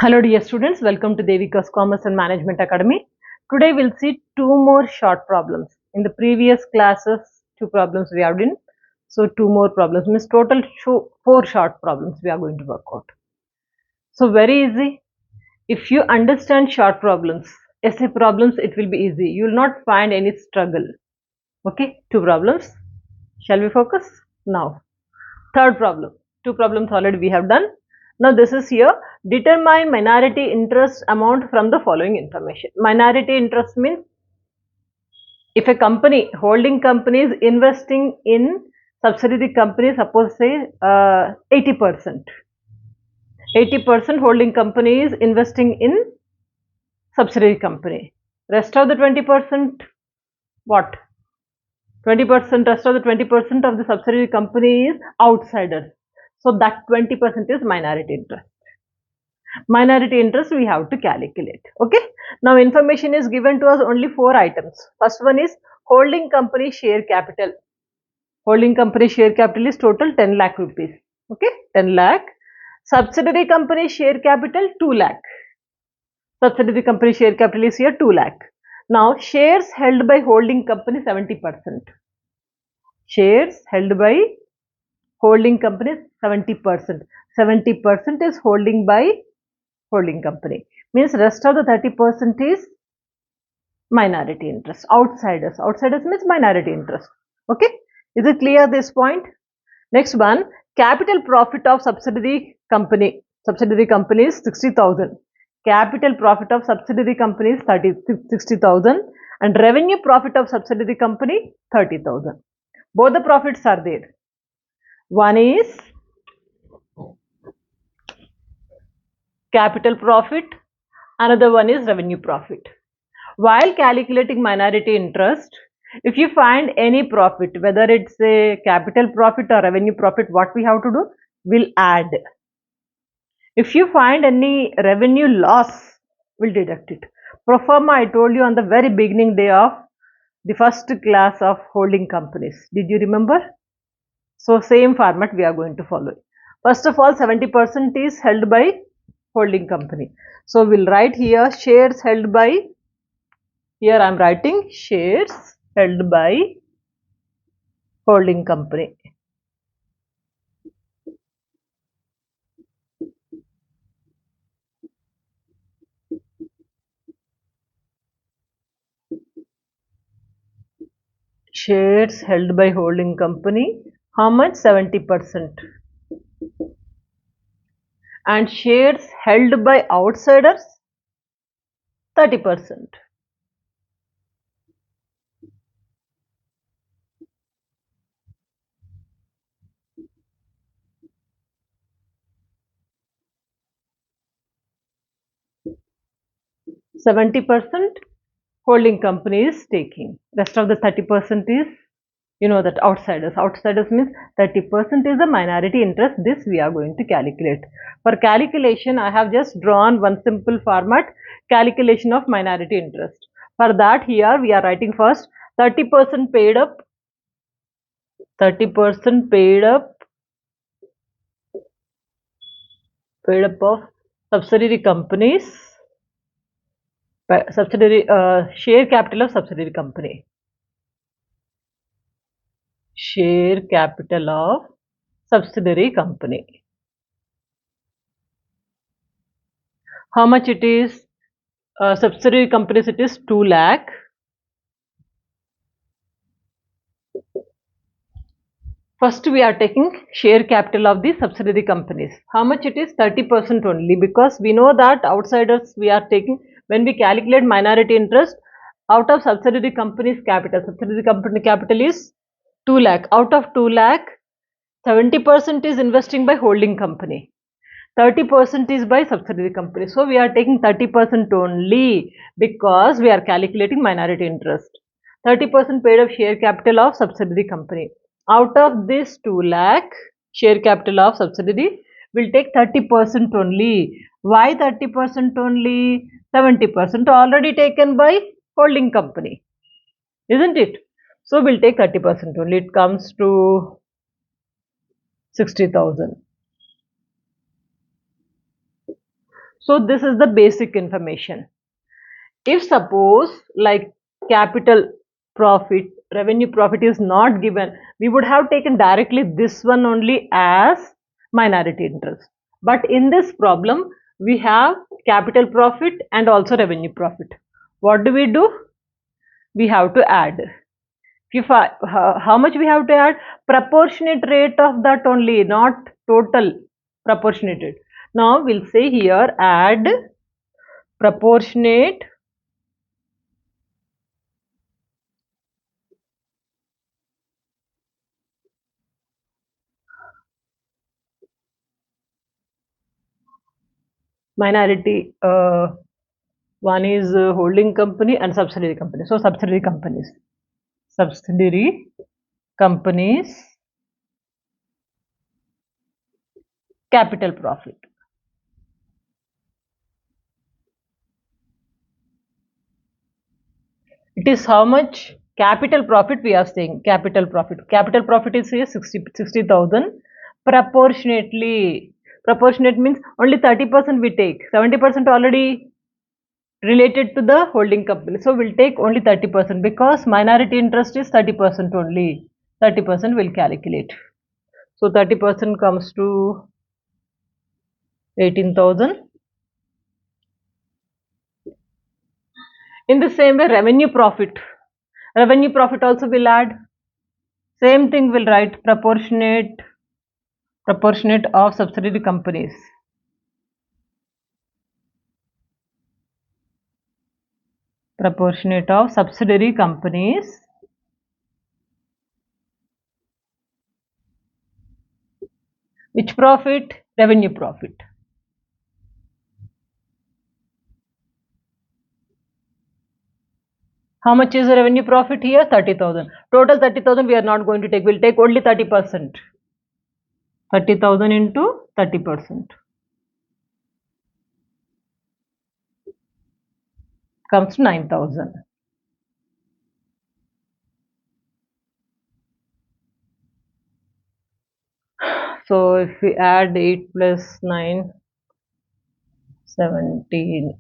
Hello dear students, welcome to Devika's Commerce and Management Academy. Today we'll see two more short problems. In the previous classes, two problems we have done. So two more problems, means total four short problems we are going to work out. So very easy. If you understand short problems, essay problems, it will be easy. You will not find any struggle. Okay, two problems. Shall we focus? Now, third problem. Two problems already we have done. Now this is here. Determine minority interest amount from the following information. Minority interest means if a company, holding company is investing in subsidiary company, suppose say 80%. 80% holding company is investing in subsidiary company. Rest of the 20%, what? 20%, rest of the 20% of the subsidiary company is outsiders. So that 20% is minority interest. Minority interest we have to calculate. Okay. Now information is given to us only 4 items. First one is holding company share capital. Holding company share capital is total 10 lakh rupees. Okay, 10 lakh. Subsidiary company share capital 2 lakh. Subsidiary company share capital is here 2 lakh. Now shares held by holding company 70%. Shares held by holding company 70%. 70% is holding by holding company. Means rest of the 30% is minority interest. Outsiders. Outsiders means minority interest. Okay. Is it clear this point? Next one, capital profit of subsidiary company. Subsidiary company is 60,000. Capital profit of subsidiary company is 60,000 and revenue profit of subsidiary company 30,000. Both the profits are there. One is capital profit, another one is revenue profit. While calculating minority interest, if you find any profit, whether it's a capital profit or revenue profit, what we have to do? We'll add. If you find any revenue loss, we'll deduct it. Pro forma, I told you on the very beginning day of the first class of holding companies. Did you remember? So same format we are going to follow. First of all, 70% is held by holding company. So we'll write here shares held by, here I am writing shares held by holding company. Shares held by holding company, how much? 70%. And shares held by outsiders, 30%. %70% holding company is taking. Rest of the 30% is, you know, that outsiders. Outsiders means 30% is the minority interest. This we are going to calculate. For calculation, I have just drawn one simple format, calculation of minority interest. For that, here we are writing first 30% paid up, 30% paid up of subsidiary companies, subsidiary share capital of subsidiary company. Share capital of subsidiary company. How much it is? Subsidiary companies it is 2 lakh. First we are taking share capital of the subsidiary companies. How much it is? 30% only, because we know that outsiders we are taking when we calculate minority interest out of subsidiary companies capital. Subsidiary company capital is 2 lakh. Out of 2 lakh, 70% is investing by holding company. 30% is by subsidiary company. So we are taking 30% only because we are calculating minority interest. 30% paid of share capital of subsidiary company. Out of this 2 lakh share capital of subsidiary, we'll take 30% only. Why 30% only? 70% already taken by holding company, isn't it? So we'll take 30% only. It comes to 60,000. So this is the basic information. If suppose like capital profit, revenue profit is not given, we would have taken directly this one only as minority interest. But in this problem, we have capital profit and also revenue profit. What do? We have to add. If how much we have to add? Proportionate rate of that only, not total proportionate rate. Now we'll say here add proportionate minority. One is holding company and subsidiary company. So subsidiary companies capital profit. It is how much capital profit we are saying. Capital profit. Capital profit is here 60,000 proportionately. Proportionate means only 30% we take. 70% already related to the holding company. So we'll take only 30% because minority interest is 30% only. 30% will calculate. So 30% comes to 18,000. In the same way, revenue profit. Revenue profit also will add. Same thing will write proportionate of subsidiary companies. Proportionate of subsidiary companies. Which profit? Revenue profit. How much is the revenue profit here? 30,000. Total 30,000 we are not going to take. We'll take only 30%. 30,000 into 30% comes to 9,000. So if we add 8 plus 9, 17,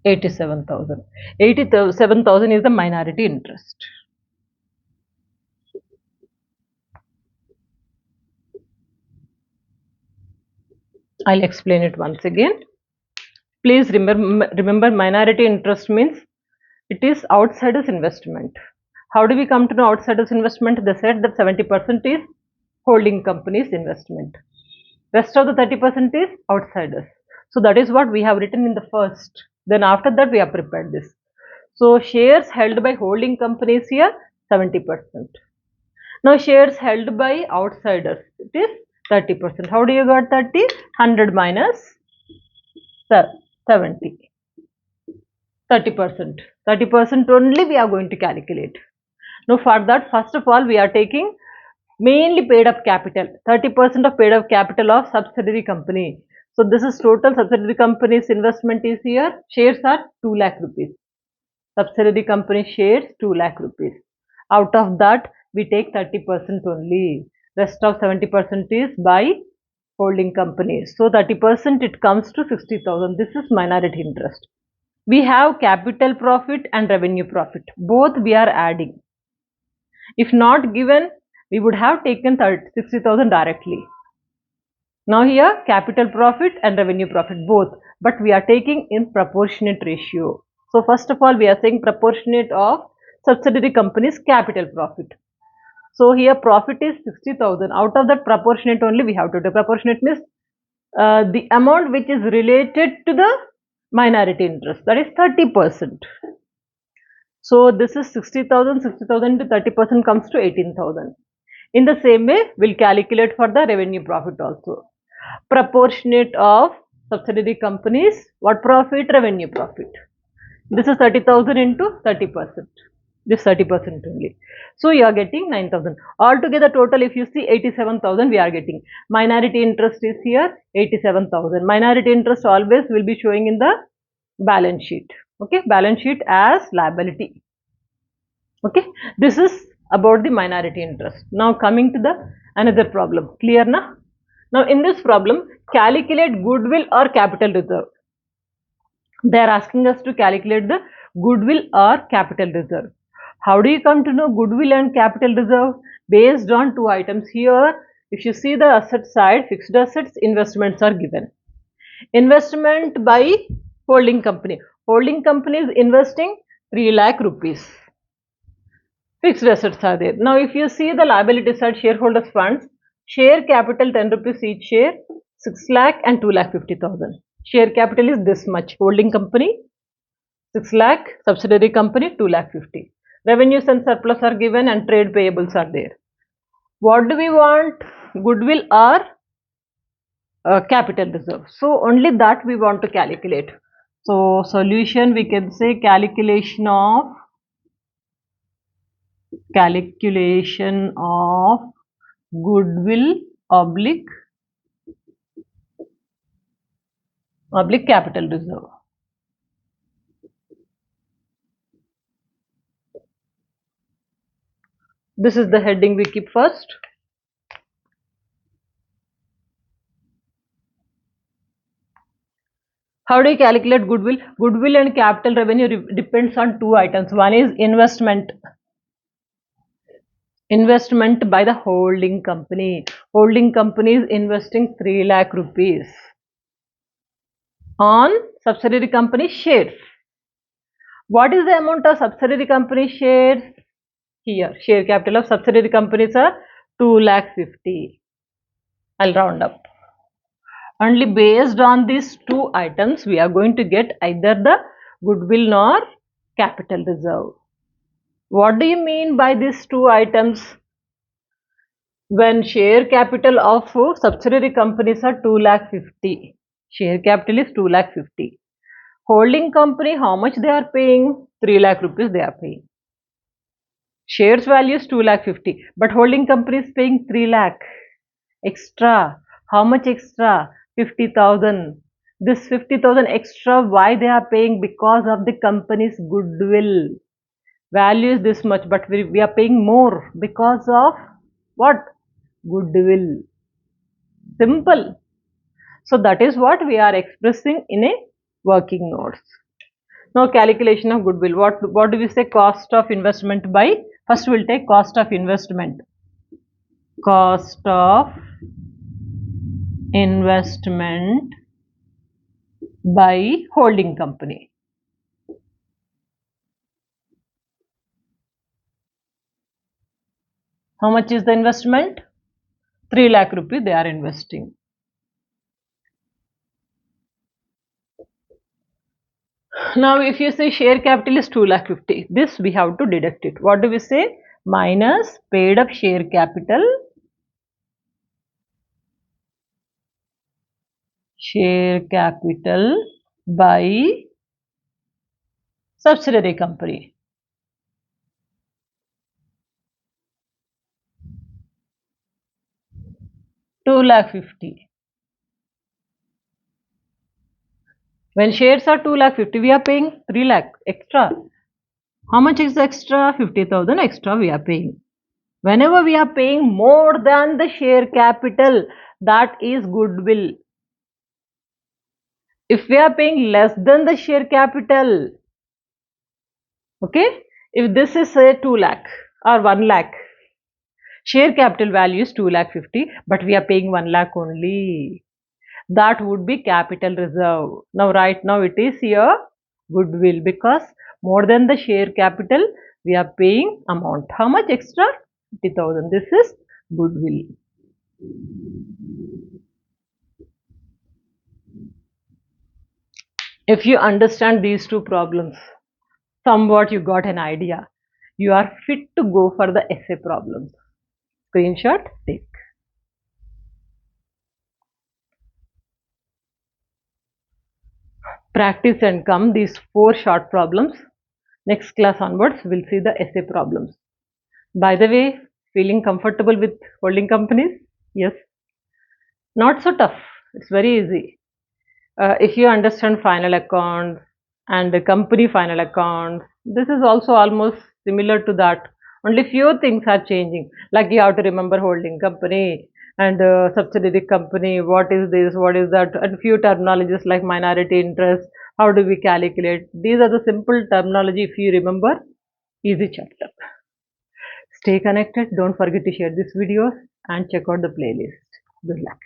87,000. 87,000 is the minority interest. I'll explain it once again. Please remember minority interest means it is outsiders investment. How do we come to know outsiders investment? They said that 70% is holding companies investment. Rest of the 30% is outsiders. So that is what we have written in the first. Then after that we have prepared this. So shares held by holding companies here 70%. Now shares held by outsiders, it is 30%. How do you got 30? 100 minus 70. 30%. 30% only we are going to calculate. Now for that, first of all, we are taking mainly paid up capital. 30% of paid up capital of subsidiary company. So this is total subsidiary company's investment is here. Shares are 2 lakh rupees. Subsidiary company shares 2 lakh rupees. Out of that, we take 30% only. Rest of 70% is by holding companies. So 30% it comes to 60,000. This is minority interest. We have capital profit and revenue profit. Both we are adding. If not given, we would have taken 60,000 directly. Now here capital profit and revenue profit both, but we are taking in proportionate ratio. So first of all, we are saying proportionate of subsidiary company's capital profit. So here profit is 60,000. Out of that proportionate only we have to do. Proportionate means the amount which is related to the minority interest, that is 30%. So this is 60,000. 60,000 to 30% comes to 18,000. In the same way, we'll calculate for the revenue profit also. Proportionate of subsidiary companies, what profit? Revenue profit. This is 30,000 into 30%. This 30% only. So you are getting 9,000. Altogether total, if you see 87,000 we are getting. Minority interest is here 87,000. Minority interest always will be showing in the balance sheet. Okay, balance sheet as liability. Okay, this is about the minority interest. Now coming to the another problem. Clear na? Now in this problem, calculate goodwill or capital reserve. They are asking us to calculate the goodwill or capital reserve. How do you come to know goodwill and capital reserve? Based on two items here. If you see the asset side, fixed assets, investments are given. Investment by holding company. Holding company is investing 3 lakh rupees. Fixed assets are there. Now, if you see the liability side, shareholders funds, share capital 10 rupees each share, 6 lakh and 2 lakh 50,000. Share capital is this much. Holding company 6 lakh, subsidiary company 2 lakh 50. Revenues and surplus are given and trade payables are there. What do we want? Goodwill or capital reserve? So only that we want to calculate. So solution, we can say calculation of goodwill oblique capital reserve. This is the heading we keep first. How do you calculate goodwill? Goodwill and capital revenue depends on two items. One is investment by the holding company. Holding company is investing 3 lakh rupees on subsidiary company shares. What is the amount of subsidiary company shares? Here, share capital of subsidiary companies are 2 lakh 50. I'll round up. Only based on these two items, we are going to get either the goodwill or capital reserve. What do you mean by these two items? When share capital of subsidiary companies are 2 lakh 50, share capital is 2 lakh 50. Holding company, how much they are paying? 3 lakh rupees they are paying. Shares value is 2 lakh 50, but holding company is paying 3 lakh extra. How much extra? 50,000. This 50,000 extra, why they are paying? Because of the company's goodwill. Value is this much, but we are paying more because of what? Goodwill. Simple. So that is what we are expressing in a working notes. Now calculation of goodwill. What do we say? Cost of investment by, first we'll take cost of investment. Cost of investment by holding company. How much is the investment? 3 lakh rupees they are investing. Now if you say share capital is 2 lakh 50, this we have to deduct it. What do we say? Minus paid up share capital by subsidiary company. Two lakh 50. When shares are 2 lakh 50, we are paying 3 lakh extra. How much is the extra? 50,000 extra we are paying. Whenever we are paying more than the share capital, that is goodwill. If we are paying less than the share capital, okay, if this is say 2 lakh or 1 lakh, share capital value is 2 lakh 50, but we are paying 1 lakh only. That would be capital reserve. Now right now it is here goodwill, because more than the share capital we are paying amount. How much extra? 50,000. This is goodwill. If you understand these two problems, somewhat you got an idea. You are fit to go for the essay problems. Screenshot, take. Practice and come these 4 short problems. Next class onwards, we'll see the essay problems. By the way, feeling comfortable with holding companies? Yes. Not so tough. It's very easy. If you understand final accounts and the company final accounts, this is also almost similar to that. Only few things are changing. Like you have to remember holding company, and subsidiary company, what is this, what is that, and few terminologies like minority interest, how do we calculate. These are the simple terminology. If you remember, easy chapter. Stay connected, don't forget to share this video and check out the playlist. Good luck.